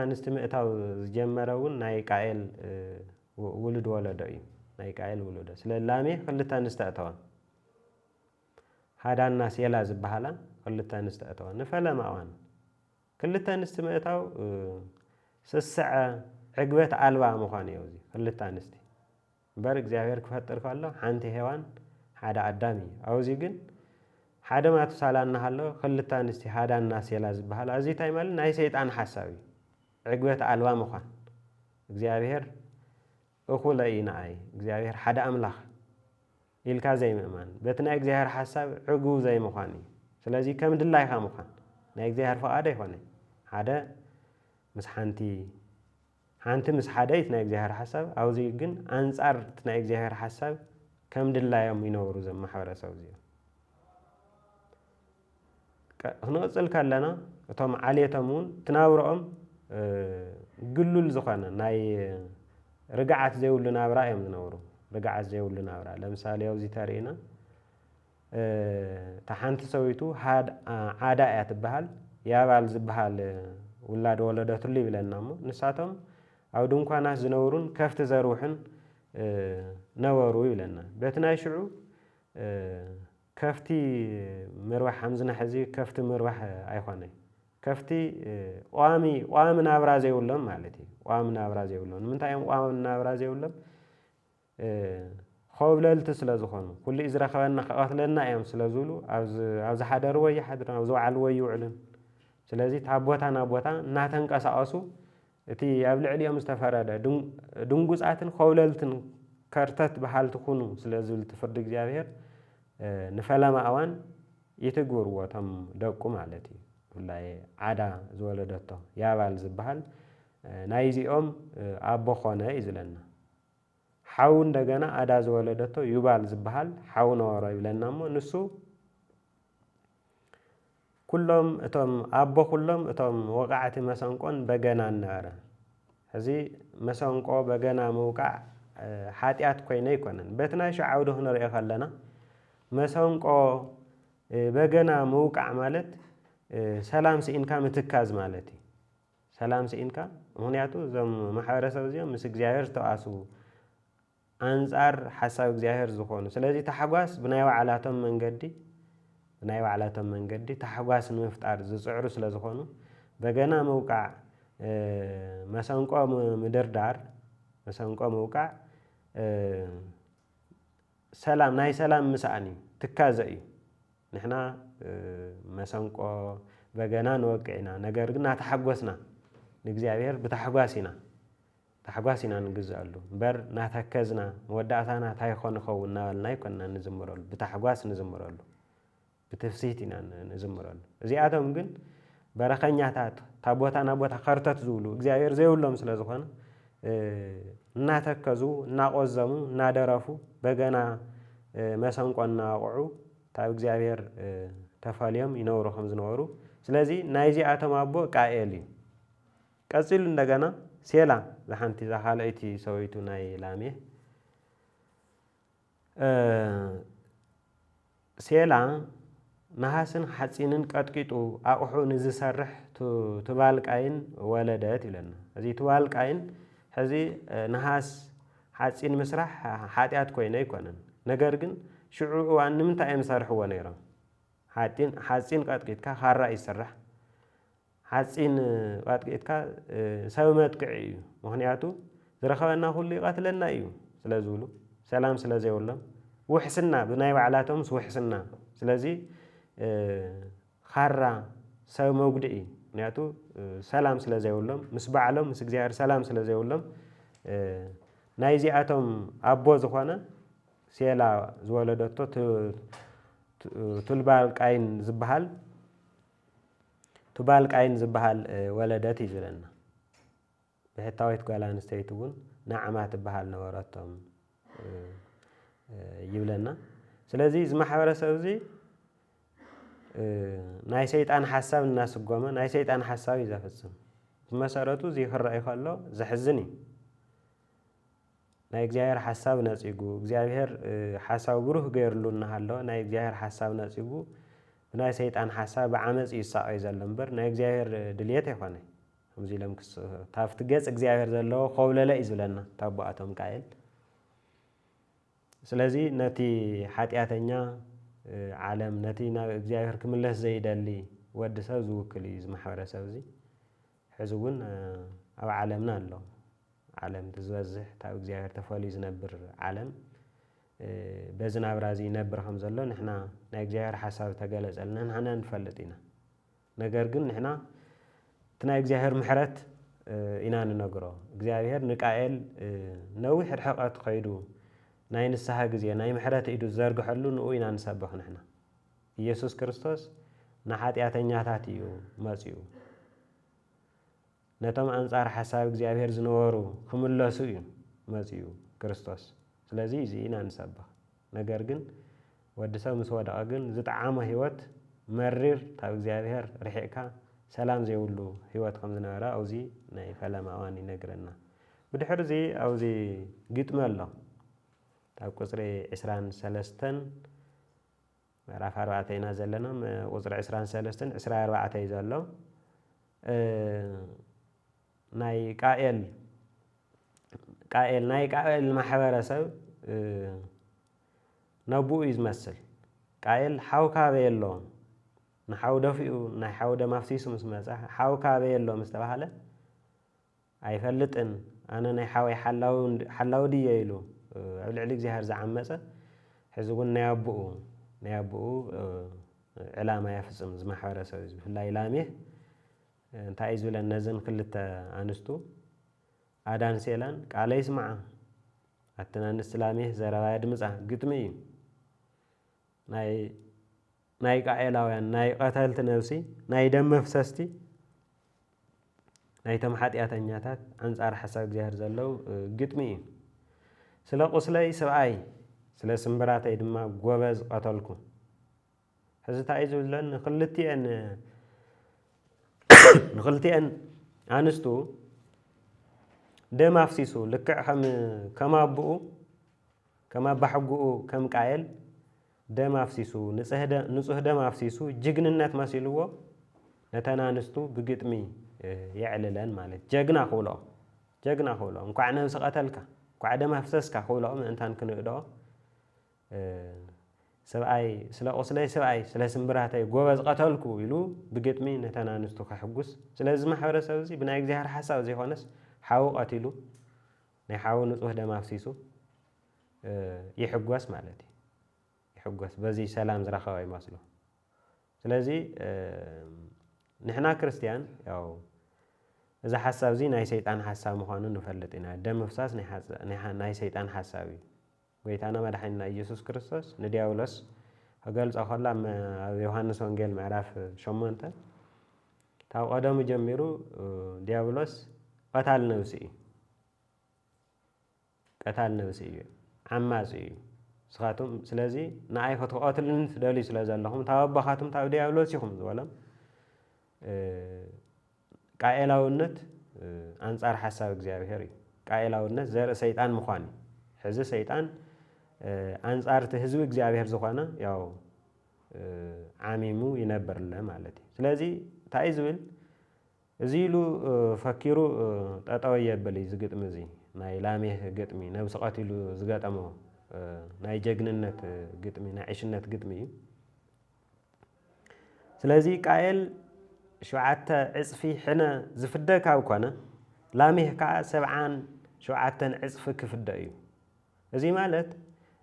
ኣንስቲ ምእታው ዝጀመረ እውን ናይ ቃየል ውሉድ ወለዶ እዩ ናይ ቃየል ውሉዶ ስለ ላሜህ ክልተ ኣንስቲ ኣእተዋ ሃዳና ሴላ ዝበሃላ ክልተ ኣንስቲ ኣእተዋ ንፈለማ እዋን ክልተ ኣንስቲ ምእታው ስስዐ ዕግበት ኣልባ ምዃኑ እዩ እዚ ክልተ ኣንስቲ بر እግዚአብሔር ክፈጥር ከሎ ሓንቲ ሔዋን ሓደ ኣዳም እዩ ኣብዚ ግን ሓደ ማቱሳላና ሃሎ ክልተ ኣንስቲ ሃዳና ሴላ ዝበሃል ኣብዚ ታይ ማለት ናይ ሰይጣን ሓሳብ እዩ ዕግበት ኣልባ ምዃን እግዚአብሔር እኹለ ኢናኣይ እግዚአብሔር ሓደ ኣምላኽ ኢልካ ዘይምእማን በቲ ናይ እግዚአብሔር ሓሳብ ዕጉብ ዘይምዃን እዩ ስለዚ ከም ድላይኻ ምዃን ናይ እግዚአብሔር ፈቃድ ኣይኮነን ሓደ ምስ ሓንቲ ምስ ሓደይት ናይ እግዚአብሔር ሓሳብ ኣብዚ ግን ኣንጻር ናይ እግዚአብሔር ሓሳብ ከም ድላዮም ይነብሩ ዘም ማሕበረሰብ እዚኦም ክንቕፅል ከለና እቶም ዓልየቶም እውን ትናብሮኦም ግሉል ዝኾነ ናይ ርግዓት ዘይብሉ ናብራ እዮም ዝነብሩ ርግዓት ዘይብሉ ናብራ ለምሳሌ ኣብዚ ተርእና ሓንቲ ሰበይቱ ዓዳ እያ ትበሃል ያባል ዝበሃል ውላድ ወለደትሉ ይብለና እሞ ንሳቶም ኣብ ድንኳናት ዝነብሩን ከፍቲ ዘርውሕን ነበሩ ይብለና በቲ ናይ ሽዑ ከፍቲ ምርባሕ ሓምዝና ሕዚ ከፍቲ ምርባሕ ኣይኮነይ ከፍቲ ቋሚ ናብራ ዘይብሎም ማለት እዩ ቋሚ ናብራ ዘይብሎም ንምንታይ እዮም ቋሚ ናብራ ዘይብሎም ኸብለልቲ ስለ ዝኾኑ ኩሉ ዝረኸበና ከቐትለና እዮም ስለ ዝብሉ ኣብዚ ሓደር ወይ ሓድር ኣብዚ በዓል ወይ ይውዕሉን ስለዚ ካብ ቦታ ናብ ቦታ እናተንቀሳቐሱ እቲ ኣብ ልዕሊኦም ዝተፈረደ ድንጉፃትን ኸብለልትን ከርተት በሃልቲ ኩኑ ስለ ዝብል ትፍርዲ እግዚአብሔር ንፈለማ እዋን ይትግብርዎ እቶም ደቁ ማለት እዩ ብፍላይ ዓዳ ዝወለደቶ ያባል ዝበሃል ናይዚኦም ኣቦ ኾነ እዩ ዝብለና ሓው እንደገና ኣዳ ዝወለደቶ ዩባል ዝበሃል ሓው ነበሮ ይብለና እሞ ንሱ ኩሎም እቶም ኣቦ ኩሎም እቶም ወቃዕቲ መሰንቆን በገና ነበረ ሕዚ መሰንቆ በገና ምውቃዕ ሓጢኣት ኮይነ ይኮነን በቲ ናይ ሸዓውዶ ክንሪኦ ከለና መሰንቆ በገና ምውቃዕ ማለት ሰላም ስኢንካ ምትካዝ ማለት እዩ ሰላም ስኢንካ ምክንያቱ እዞም ማሕበረሰብ እዚኦም ምስ እግዚአብሔር ዝተዋሱ ኣንጻር ሓሳብ እግዚአብሔር ዝኾኑ ስለዚ ተሓጓስ ብናይ ባዕላቶም መንገዲ ተሓጓስ ንምፍጣር ዝፅዕሩ ስለ ዝኾኑ በገና ምውቃዕ መሰንቆ ምድርዳር መሰንቆ ምውቃዕ ሰላም ናይ ሰላም ምሳእኒ ትካዘ እዩ ንሕና መሰንቆ በገና ንወቅዕና ነገር ግን ናተሓጎስና ንእግዚአብሔር ብተሓጓስ ኢና ንግዘአሉ እምበር ናተከዝና መወዳእታና እንታይ ኮን ይኸውን እናበልና ይኮንና ንዝምረሉ ብተሓጓስ ንዝምረሉ ብትፍሲት ኢና ንዝምረሉ እዚኣቶም ግን በረኸኛታት ካብ ቦታ ናብ ቦታ ከርተት ዝብሉ እግዚአብሔር ዘይብሎም ስለ ዝኾነ እናተከዙ እናቆዘሙ እናደረፉ በገና መሰንቆ እናወቅዑ ካብ እግዚአብሔር ተፈልዮም ይነብሩ ከም ዝነበሩ ስለዚ ናይዚኣቶም ኣቦ ቃኤል እዩ ቀፂሉ እንደገና ሴላ ዝሓንቲ ካልአይቲ ሰበይቱ ናይ ላሜሕ ሴላ ነሃስን ሓፂንን ቀጥቂጡ ኣቑሑ ንዝሰርሕ ትባል ቃይን ወለደት ይብለና እዚ ትባል ቃይን ሕዚ ነሃስ ሓፂን ምስራሕ ሓጢኣት ኮይነ ይኮነን ነገር ግን ሽዑ እዋን ንምንታይ እዮም ዝሰርሕዎ ነይሮም ሓፂን ቀጥቂጥካ ካራ ይስራሕ ሓፂን ቀጥቂጥካ ሰብ መጥቅዒ እዩ ምክንያቱ ዝረኸበና ኩሉ ይቐትለና እዩ ስለ ዝብሉ ሰላም ስለ ዘይብሎም ውሕስና ብናይ ባዕላቶም ውሕስና ስለዚ ካራ ሰብ መጉድኢ ምክንያቱ ሰላም ስለ ዘይብሎም ምስ ባዕሎም ምስ እግዚአብሔር ሰላም ስለ ዘይብሎም ናይዚኣቶም ኣቦ ዝኾነ ሴላ ዝወለደቶ ቱባል ቃይን ዝበሃል ወለደት እዩ ዝብለና ብሕታዊት ጓል ኣንስተይቲ እውን ናዕማ ትበሃል ነበረቶም ይብለና ስለዚ እዚ ማሕበረሰብ እዚ ናይ ሰይጣን ሓሳብ እናስጎመ ናይ ሰይጣን ሓሳብ እዩ ዘፍፅም ብመሰረቱ እዚ ክረአይ ከሎ ዘሕዝን እዩ ናይ እግዚአብሔር ሓሳብ ነፂጉ እግዚአብሔር ሓሳብ ብሩህ ገይርሉ እናሃሎ ናይ እግዚአብሔር ሓሳብ ነፂጉ ብናይ ሰይጣን ሓሳብ ብዓመፅ ይሳቀይ ዘሎ እምበር ናይ እግዚአብሔር ድልየት ኣይኮነ ከምዚ ኢሎም ታብቲ ገፅ እግዚአብሔር ዘለዎ ከብለለ እዩ ዝብለና ታቦኣቶም ቃየል ስለዚ ነቲ ሓጢኣተኛ ዓለም ነቲ ናብ እግዚአብሔር ክምለስ ዘይደሊ ወዲ ሰብ ዝውክል እዩ እዚ ማሕበረሰብ እዚ ሕዚ እውን ኣብ ዓለምና ኣሎ ዓለም ትዝበዝሕ ታብ እግዚኣብሔር ተፈልዩ ዝነብር ዓለም በዝናብ ራዚ ይነብር ከም ዘሎ ንሕና ናይ እግዚኣብሔር ሓሳብ ተገለጸልና ንሕና ንፈልጥ ኢና ነገር ግን ንሕና እቲ ናይ እግዚኣብሔር ምሕረት ኢና ንነግሮ እግዚኣብሔር ንቃኤል ነዊሕ ርሕቐት ኸይዱ ናይ ንስሐ ግዜ ናይ ምሕረት ኢዱ ዝዘርግሐሉ ንኡ ኢና ንሰብኽ ንሕና ኢየሱስ ክርስቶስ ንኃጢአተኛታት እዩ መጺኡ ነቶም አንጻር ሓሳብ እግዚኣብሔር ዝነበሩ ክምለሱ እዩ መጺኡ ክርስቶስ ስለዚ እዚ ኢና ንሰብኽ ነገር ግን ወዲ ሰብ ምስ ወደቐ ግን ዝጠዓመ ህይወት መሪር ታብ እግዚኣብሔር ርሒቕካ ሰላም ዘይብሉ ህይወት ከም ዝነበረ ኣብዚ ናይ ፈለማ እዋን ይነግረና ብድሕሪ እዚ ኣብዚ ግጥሚ ኣሎ ታብ ቁፅሪ 23 ምዕራፍ 4 ኢና ዘለና ቁፅሪ 23 24 እዩ ዘሎ ናይ ቃኤል ማሕበረሰብ ነብኡ እዩ ዝመስል ቃኤል ሓውካ በየሎ ንሓው ደፊኡ ናይ ሓው ደም ኣፍሲሱ ምስ መፀ ሓውካ በየሎ ምስ ተባሃለ ኣይፈልጥን ኣነ ናይ ሓወይ ሓላዊ ድየ ኢሉ ኣብ ልዕሊ እግዚኣብሔር ዝዓመፀ ሕዚ እውን ናይ ኣቦኡ ዕላማ የፍፅም ዝማሕበረሰብ እዩ ብፍላይ ላሜህ እንታይ እዩ ዝብለን ነዘን ክልተ ኣንስቱ ኣዳን ሴላን ቃለይ ስማዓ ኣተን ኣንስቲ ላሜህ ዘረባያ ድምፃ ግጥሚ እዩ ናይ ቃኤላውያን ናይ ቀተልቲ ነብሲ ናይ ደም መፍሰስቲ ናይቶም ኃጢአተኛታት አንጻር ሓሳብ እግዚኣብሔር ዘለው ግጥሚ እዩ ስለ ቁስለይ ሰብኣይ ስለ ስምብራተይ ድማ ጎበዝ ቀተልኩ ሕዚ እንታይ እዩ ዝብለን ንኽልቲአን ኣንስቱ ደም ኣፍሲሱ ልክዕ ከም ኣቦኡ ከም ኣባ ሕጉኡ ከም ቃየል ደም ኣፍሲሱ ንጹህ ደም ኣፍሲሱ ጅግንነት መሲልዎ ነተን ኣንስቱ ብግጥሚ የዕልለን ማለት ጀግና ክብልኦ እንኳዕ ነብሲ ቀተልካ እንኳዕ ደም ኣፍሰስካ ክብልኦ ምእንታን ክንእድኦ ሰብኣይ ስለ ቁስለይ ሰብኣይ ስለ ስምብራተይ ጎበዝ ቀተልኩ ኢሉ ብግጥሚ ነተን ኣንስቱ ከሕጉስ ስለዚ ማሕበረሰብ እዚ ብናይ እግዚኣብሔር ሓሳብ ዘይኮነስ ሓው ቀቲሉ ናይ ሓው ንጹህ ደም ኣፍሲሱ ይሕጎስ ማለት እዩ ይሕጎስ በዚ ሰላም ዝረኸበ ይመስሎ ስለዚ ንሕና ክርስቲያን ያው እዚ ሓሳብ እዚ ናይ ሰይጣን ሓሳብ ምዃኑ ንፈልጥ ኢና ደም ምፍሳስ ናይ ሰይጣን ሓሳብ እዩ ጎይታና መድሓኒትና ኢየሱስ ክርስቶስ ንዲያብሎስ ከገልፆ ከሎ ኣብ ዮሃንስ ወንጌል ምዕራፍ 8 ካብ ቀደሙ ጀሚሩ ዲያብሎስ ቀታሊ ነብሲ እዩ ዓማፂ እዩ ስኻቱም ስለዚ ንኣይ ክትቀትሉን ትደልዩ ስለ ዘለኹም ታብ ኣቦኻቱም ታብ ዲያብሎስ ኢኹም ዝበሎም ቃኤላውነት አንጻር ሓሳብ እግዚኣብሔር እዩ ቃኤላውነት ዘርኢ ሰይጣን ምዃን ሕዚ ሰይጣን አንጻር እቲ ህዝቢ እግዚኣብሔር ዝኾነ ያው ዓሚሙ ይነብርለ ማለት እዩ ስለዚ እንታይ ዝብል እዚ ኢሉ ፈኪሩ ጠጠው የብል እዩ ዝግጥሚ እዚ ናይ ላሜህ ግጥሚ ነብሲ ቀቲሉ ዝገጠሞ ናይ ጀግንነት ግጥሚ ናይ ዕሽነት ግጥሚ እዩ ስለዚ ቃኤል 7 ዕፅፊ ሕነ ዝፍደ ካብ ኮነ ላሜህ ከዓ 77 ዕፅፊ ክፍደ እዩ እዚ ማለት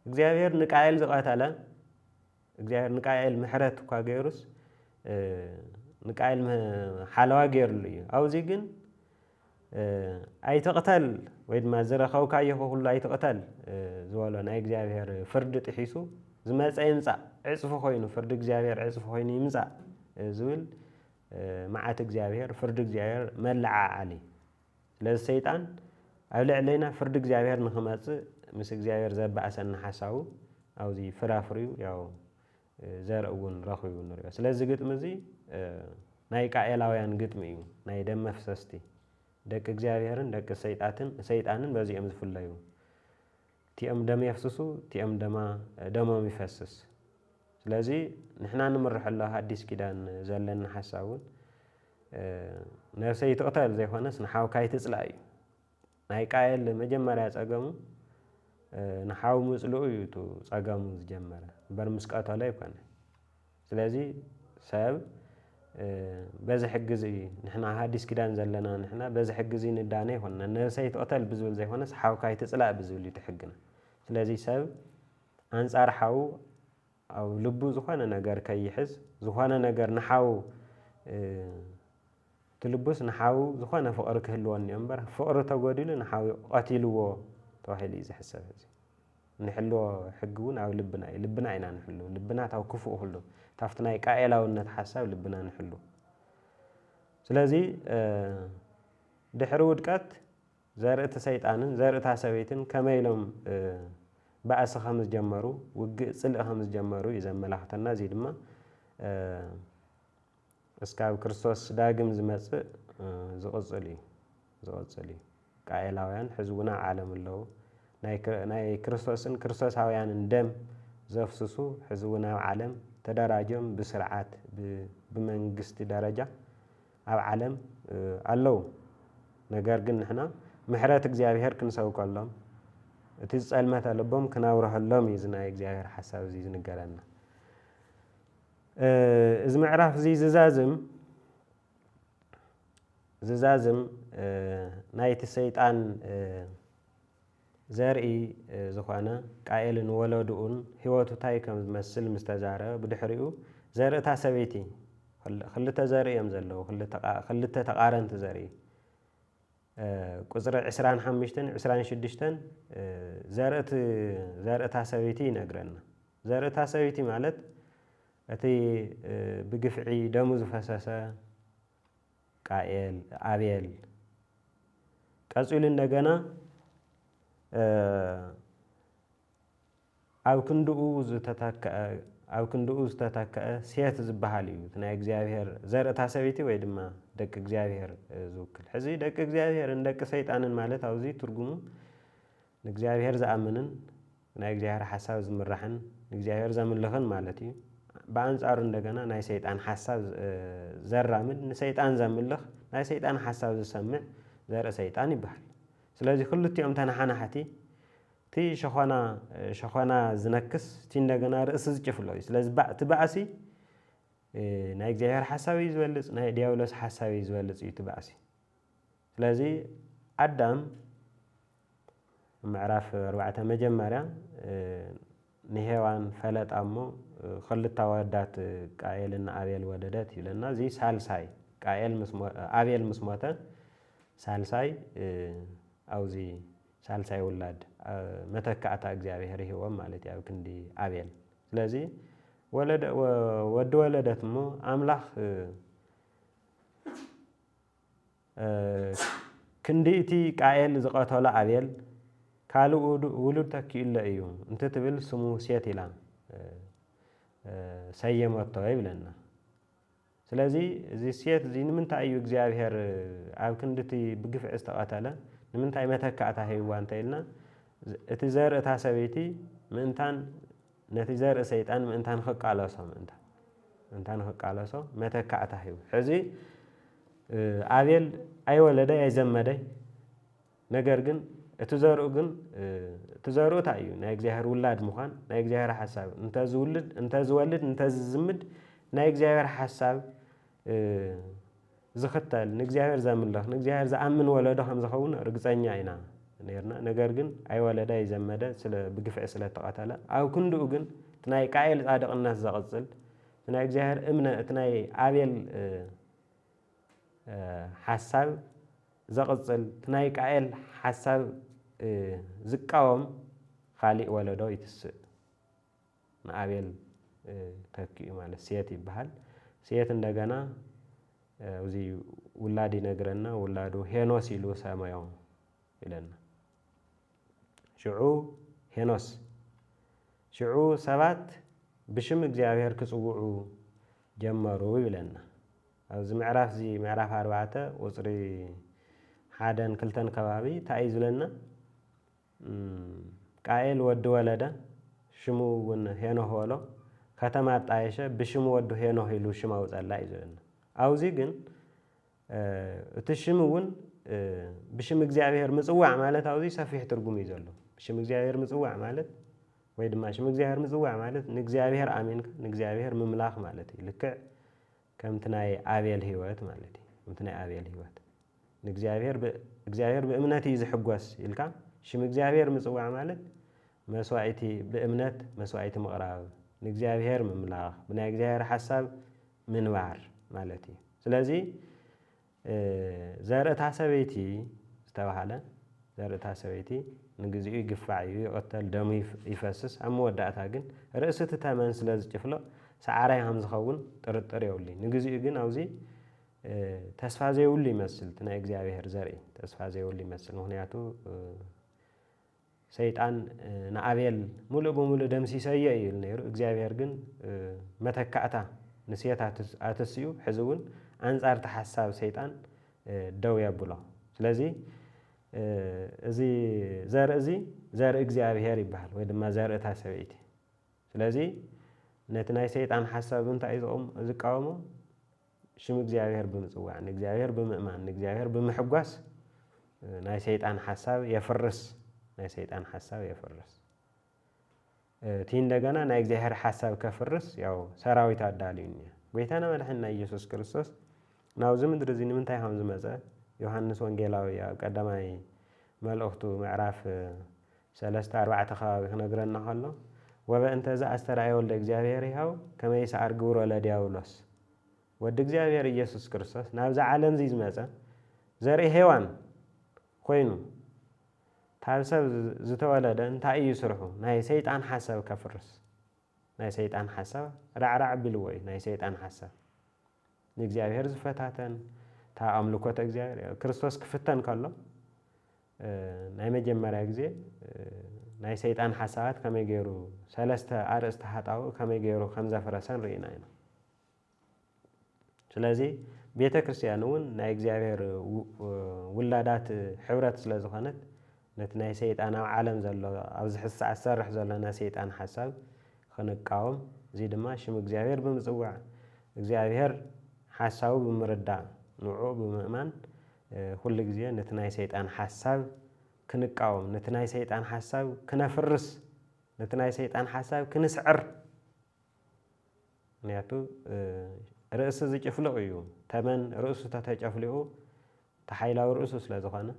እግዚአብሔር ንቃኤል ዝቀተለ እግዚአብሔር ንቃኤል ምሕረት እኳ ገይሩስ ንቃኤል ሓለዋ ገይሩሉ እዩ ኣብዚ ግን ኣይትቕተል ወይ ድማ ዝረኸብካዮ ኩሉ ኣይትቕተል ዝበሎ ናይ እግዚአብሔር ፍርዲ ጥሒሱ ዝመፀ ይምፃእ ዕፅፊ ኮይኑ ፍርዲ እግዚአብሔር ዕፅፊ ኮይኑ ይምፃእ ዝብል መዓት እግዚአብሔር ፍርዲ እግዚአብሔር መላዓዓሊ ስለዚ ሰይጣን ኣብ ልዕለና ፍርዲ እግዚአብሔር ንኽመፅእ ምስ እግዚአብሔር ዘባእሰና ሓሳቡ ኣብዚ ፍራፍርዩ ያው ዘርኢ እውን ረኺቡ ንሪኦ ስለዚ ግጥሚ እዚ ናይ ቃኤላውያን ግጥሚ እዩ ናይ ደም መፍሰስቲ ደቂ እግዚአብሔርን ደቂ ሰይጣንን በዚኦም ዝፍለዩ እቲኦም ደም የፍስሱ እቲኦም ደሞም ይፈስስ ስለዚ ንሕና ንምርሐሎ ኣዲስ ኪዳን ዘለና ሓሳብ እውን ነፍሰይ ትቕተል ዘይኮነስ ንሓውካይ ትፅላእ እዩ ናይ ቃየል መጀመርያ ፀገሙ ንሓው ምፅልኡ እዩ እቲ ፀገሙ ዝጀመረ እምበር ምስ ቀተሎ ኣይኮነ ስለዚ ሰብ بز حجزي نحنا هاديس كيدان زلنا نحنا بز حجزي نداني هون نسيت قتل بزول زي هونس حاوكاي تطلع بزول يتحجنا ስለዚህ ሰብ አንጻር ሓው أو لبو زخانة نجار كيحز زخانة نجار نحاو تلبس نحاو زخانة فقر كهلوان ينبر فقر تقولي نحاو قتيلوا توحيل إذا حساب هذي نحلو حجون أو لبنا عنا نحلو لبنا تاو كفو حلو تفتنا كائلا ونتحسب لبنا نحلو سلازي دحرود كات زارت سيطانن زارت حسابيتن كما يلوم بأس خمس جمرو وصل خمس جمرو إذا ملاحتنا زيد ما اسكاب كريستوس داغم زمص زقصلي قايلاوያን حزبنا عالم الله ناي كريستوس هاوያን دم زفسسو حزبنا عالم تدراجم بسرعات بمنግስት درجه اب عالم الله ነገር ግን احنا ምሕረት እግዚአብሔር ክንሰውቀሎም እቲ ጸልመት አለቦም ክናውረህሎም ይዝና እግዚአብሔር ሐሳብ እዚ ዝንገረና እዚ ምዕራፍ እዚ ዝዛዝም ናይቲ ሰይጣን ዘርኢ ዝኾነ ቃኤልን ወለዱን ህይወቱ ታይ ከም ዝመስል ምስተዛረ ብድሕሪኡ ዘርእታ ሰበይቲ ክልተ ዘርኢ እዮም ዘለው ክልተ ተቃረንቲ ዘርኢ ቁጽር 25 26 ዘርእታ ሰበይቲ ይነግረና ዘርእታ ሰበይቲ ማለት እቲ ብግፍዒ ደሙ ዝፈሰሰ ቃኤል አቤል ቀጽሉ እንደገና ኣብ ክንድኡ ዝተተከአ ሴት ዝበሃል እዩ ናይ እግዚአብሔር ዘርእታ ሰበይቲ ወይ ድማ ደቂ እግዚአብሔር ዝውክል ሕዚ ደቂ እግዚአብሔር እንደቂ ሰይጣንን ማለት አውዚ ትርጉሙ ንእግዚአብሔር ዘአምንን ናይ እግዚአብሔር ሐሳብ ዝምራሕን እግዚአብሔር ዘምልኽን ማለት እዩ በአንጻሩ እንደገና ናይ ሰይጣን ሐሳብ ዘራምድ ንሰይጣን ዘምልኽ ናይ ሰይጣን ሐሳብ ዝሰምዕ ዘርኢ ሰይጣን ይባሃል ስለዚህ ክልቲኦም ተናሓናሓቲ ቲ ሸኾና ዝነክስ ቲ እንደገና ርእስ ዝጭፍሎ እዩ ስለዚህ ትባእሲ ናይ እግዚአብሔር ሐሳብ ይዝበልጽ ናይ ዲያብሎስ ሐሳብ ይዝበልጽ እዩ ትባእሲ ስለዚህ አዳም ምዕራፍ 4 መጀመሪያ ንሄዋን ፈለጣሞ ክልተ ወዳት ቃኤልና አቤል ወደደት ይለና እዚ ሳልሳይ አቤል ምስ ሞተ ሳልሳይ አውዚ ሳልሳይ ወላድ መተካእታ እግዚአብሔር ይሄወም ማለት ያው ክንዲ አቤል ስለዚህ ወለደት ሞ አምላኽ ክንዲቲ ቃኤል ዝቀተለ አቤል ካሉ ውሉድ ተኪለ እዩ እንተ ትብል ስሙ ሴት ኢላ ሰየመቶ ይብለና ስለዚህ እዚ ሴት እዚ ንምንታይ እዩ እግዚአብሔር ኣብ ክንዲቲ ብግፍዕ ዝተቀተለ ንምንታይ መተካእታ ሄዋ እንተ ኢልና እቲ ዘርእታ ሰበይቲ ምእንታን ነቲ ዘርኢ ሰይጣን ምእንታን ክቃለሶ ምእንታን ክቃለሶ መተካእታ ሄው ሕዚ አቤል አይወለደ አይዘመደይ ነገር ግን እቲ ዘርኡ ግን እቲ ዘርኡታ እዩ ናይ እግዚአብሔር ውላድ ምዃን ናይ እግዚአብሔር ሐሳብ እንተ ዝወልድ እንተ ዝዝምድ ናይ እግዚአብሔር ሐሳብ ዝኽተል ንእግዚአብሔር ዘምልኽ ንእግዚአብሔር ዘአምን ወለዶ ከም ዝኸውን ርግፀኛ ኢና ነርና ነገር ግን አይወለደ አይዘመደ ስለ ብግፍዕ ስለ ተቀተለ ኣብ ክንድኡ ግን ናይ ቃኤል ጻድቅነት ዘቕጽል ናይ እግዚአብሔር እምነት ናይ አቤል ሐሳብ ዘቕጽል ናይ ቃኤል ሐሳብ ዝቃወም خالق ወለዶ ይትስእ ንአቤል ተኪኡ ማለት ሴት ይባሃል ሴት እንደገና እዚ ውላድ ይነግረና ውላዱ ሄኖስ ይሉ ሰማዮ ይለና ሽዑ ሄኖስ ሽዑ ሰባት ብሽም እግዚአብሔር ክጽውዑ ጀመሩ ይለና ኣብዚ ምዕራፍ እዚ ምዕራፍ 4 ወጽሪ 1 2 ከባቢ ታይ ዝለና ቃኤል ወድ ወለደ ሽሙ ውን ሄኖህ ወሎ ከተማ ጣይሸ ብሽሙ ወድ ሄኖህ ይሉ ሽም አውጸላ ይዘለና አውዚ ግን እቲ ሽም ውን ብሽም እግዚአብሔር ምጽዋዕ ማለት አውዚ ሰፊሕ ትርጉም ይዘሎ ብሽም እግዚአብሔር ምጽዋዕ ማለት ወይ ድማ ሽም እግዚአብሔር ምጽዋዕ ማለት ንእግዚአብሔር አሜን ንእግዚአብሔር ምምላኽ ማለት ልክዕ ከምትናይ አቤል ህይወት ማለት እዩ ከምትናይ አቤል ህይወት እግዚአብሔር በእምነት ይዝሕጓስ ይልካ ሽም እግዚአብሔር ምጽዋዕ ማለት መስዋዕቲ በእምነት መስዋዕቲ ምቕራብ ንእግዚአብሔር ምምላኽ ብናይ እግዚአብሔር ሐሳብ ምንባር ማለት እዩ ስለዚ ዘርእታ ሰበይቲ ዝተባሃለ ዘርእታ ሰበይቲ ንግዚኡ ይግፋዕ እዩ ይቆተል ደሙ ይፈስስ ኣብ መወዳእታ ግን ርእሲ እቲ ተመን ስለ ዝጭፍሎ ሰዓራይ ከም ዝኸውን ጥርጥር የብሉን ንግዚኡ ግን ኣብዚ ተስፋ ዘይብሉ ይመስል እቲ ናይ እግዚአብሔር ዘርኢ ተስፋ ዘይብሉ ይመስል ምክንያቱ ሰይጣን ንአቤል ሙሉእ ብሙሉእ ደምሲሰየ እዩ ነይሩ እግዚአብሔር ግን መተካእታ ንስየት ኣተስዩ ሕዚ እውን አንጻር ተሓሳብ ሰይጣን ደው የብሎ ስለዚ እዚ ዘርኢ እዚ ዘርኢ እግዚአብሔር ይበሃል ወይ ድማ ዘርእታ ሰበይቲ ስለዚ ነቲ ናይ ሰይጣን ሓሳብ እንታይ ዝቃወሞ ሽም እግዚአብሔር ብምጽዋዕ ንእግዚአብሔር ብምእማን ንእግዚአብሔር ብምሕጓስ ናይ ሰይጣን ሓሳብ የፍርስ ናይ ሰይጣን ሓሳብ የፍርስ እቲ እንደገና ናይ እግዚአብሔር ሓሳብ ከፍርስ ያው ሰራዊት አዳልዩ ጎይታና መድሕንና ኢየሱስ ክርስቶስ ናብዚ ምድሪ እዚ ንምንታይ ከም ዝመፀ ዮሐንስ ወንጌላዊ ኣብ ቀዳማይ መልእኽቱ ምዕራፍ 3:4 ከባቢ ክነግረና ከሎ ወበእንተ ዘአስተርአየ ወልደ እግዚአብሔር ይሃው ከመይ ሰዓር ግብሮ ለዲያብሎስ ወዲ እግዚአብሔር ኢየሱስ ክርስቶስ ናብዚ ዓለም እዚ ዝመፀ ዘርኢ ሔዋን ኮይኑ ታብ ሰብ ዝተወለደ እንታይ እዩ ስርሑ ናይ ሰይጣን ሓሳብ ከፍርስ ናይ ሰይጣን ሓሳብ ራዕራዕ ብልዎ እዩ ናይ ሰይጣን ሓሳብ ንእግዚአብሔር ዝፈታተን ታ ኣምልኮተ እግዚአብሔር ክርስቶስ ክፍተን ከሎ ናይ መጀመርያ ግዜ ናይ ሰይጣን ሓሳባት ከመይ ገይሩ ሰለስተ ኣርእስተ ሓጣው ከመይ ገይሩ ከም ዘፈረሰን ርኢና ኢና ስለዚ ቤተ ክርስቲያን እውን ናይ እግዚአብሔር ውላዳት ሕብረት ስለ ዝኾነት ነቲ ናይ ሰይጣን ኣብ ዓለም ዘሎ ኣብዚ ሕሳዕ ዝሰርሕ ዘሎ ናይ ሰይጣን ሓሳብ ክንቃወም እዚ ድማ ሽም እግዚአብሔር ብምጽዋዕ እግዚአብሔር ሓሳቡ ብምርዳእ ንዑ ብምእማን ኩሉ ግዜ ነቲ ናይ ሰይጣን ሓሳብ ክንቃወም ነቲ ናይ ሰይጣን ሓሳብ ክነፍርስ ነቲ ናይ ሰይጣን ሓሳብ ክንስዕር ምክንያቱ ርእሲ ዝጭፍልቕ እዩ ተመን ርእሱ ተተጨፍሊቑ ተሓይላዊ ርእሱ ስለ ዝኾነ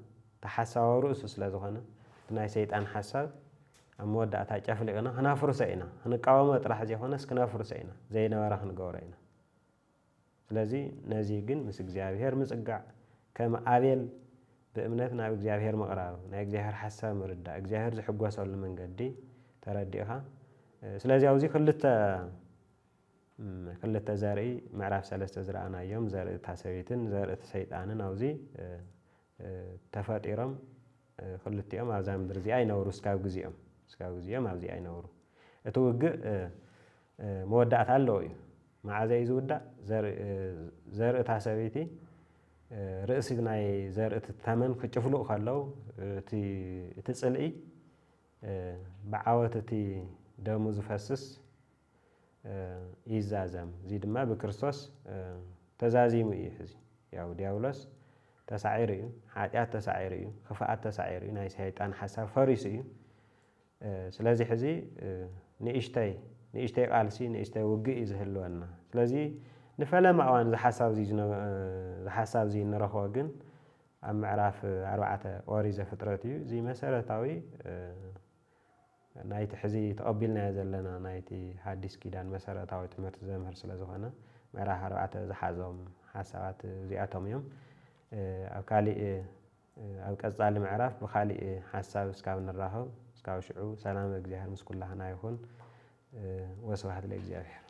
ተሓሳባዊ ርእሱ ስለ ዝኾነ ናይ ሰይጣን ሓሳብ ኣብ መወዳእታ ጨፍሊቕና ክነፍርሶ ኢና ክንቃወሞ ጥራሕ ዘይኮነስ ክነፍርሶ ኢና ዘይነበረ ክንገብሮ ኢና ስለዚ ነዚ ግን ምስ እግዚአብሔር ምጽጋዕ ከም አቤል በእምነት ናብ እግዚአብሔር ምቕራብ ናይ እግዚአብሔር ሓሳብ ምርዳእ እግዚአብሔር ዝሕጓሰሉ መንገዲ ተረዲእኻ ስለዚ ኣብዚ ክልተ ዘርኢ ምዕራፍ 3 ዝረኣናዮም ዘርእታ ሰበይትን ዘርእቲ ሰይጣንን ኣብዚ ተፈጢሮም ክልቲኦም ኣብዛ ምድሪ እዚኣ ይነብሩ እስካብ ግዚኦም ኣብዚ ኣይነብሩ እቲ ውግእ መወዳእታ ኣለዎ እዩ መዓዘ እዩ ዝውዳእ ዘርእታ ሰበይቲ ርእሲ ናይ ዘርእቲ ተመን ክጭፍልቕ ከለው እቲ ጽልኢ ብዓወት እቲ ደሙ ዝፈስስ ይዛዘም እዚ ድማ ብክርስቶስ ተዛዚሙ እዩ ሕዚ ያው ዲያብሎስ ተሳዒር እዩ ሓጢአት ተሳዒር እዩ ክፍኣት ተሳዒር እዩ ናይ ሰይጣን ሓሳብ ፈሪሱ እዩ ስለዚ ሕዚ ንእሽተይ ቃልሲ ንእሽተይ ውግእ እዩ ዝህልወና ስለዚ ንፈለማ እዋን ዝሓሳብ እዚ ንረኽቦ ግን ኣብ ምዕራፍ 4 ኦሪት ዘፍጥረት እዩ እዚ መሰረታዊ ናይቲ ሕዚ ተቐቢልናዮ ዘለና ናይቲ ሓዲስ ኪዳን መሰረታዊ ትምህርቲ ዘምህር ስለ ዝኾነ ምዕራፍ 4 ዝሓዞም ሓሳባት እዚኣቶም እዮም ኣብ ካሊእ ኣብ ቀጻሊ ምዕራፍ ብካሊእ ሓሳብ እስካብ ንራኸብ እስካብ ሽዑ ሰላም እግዚአብሔር ምስ ኩላህና ይኹን ወስብሐት ለእግዚአብሔር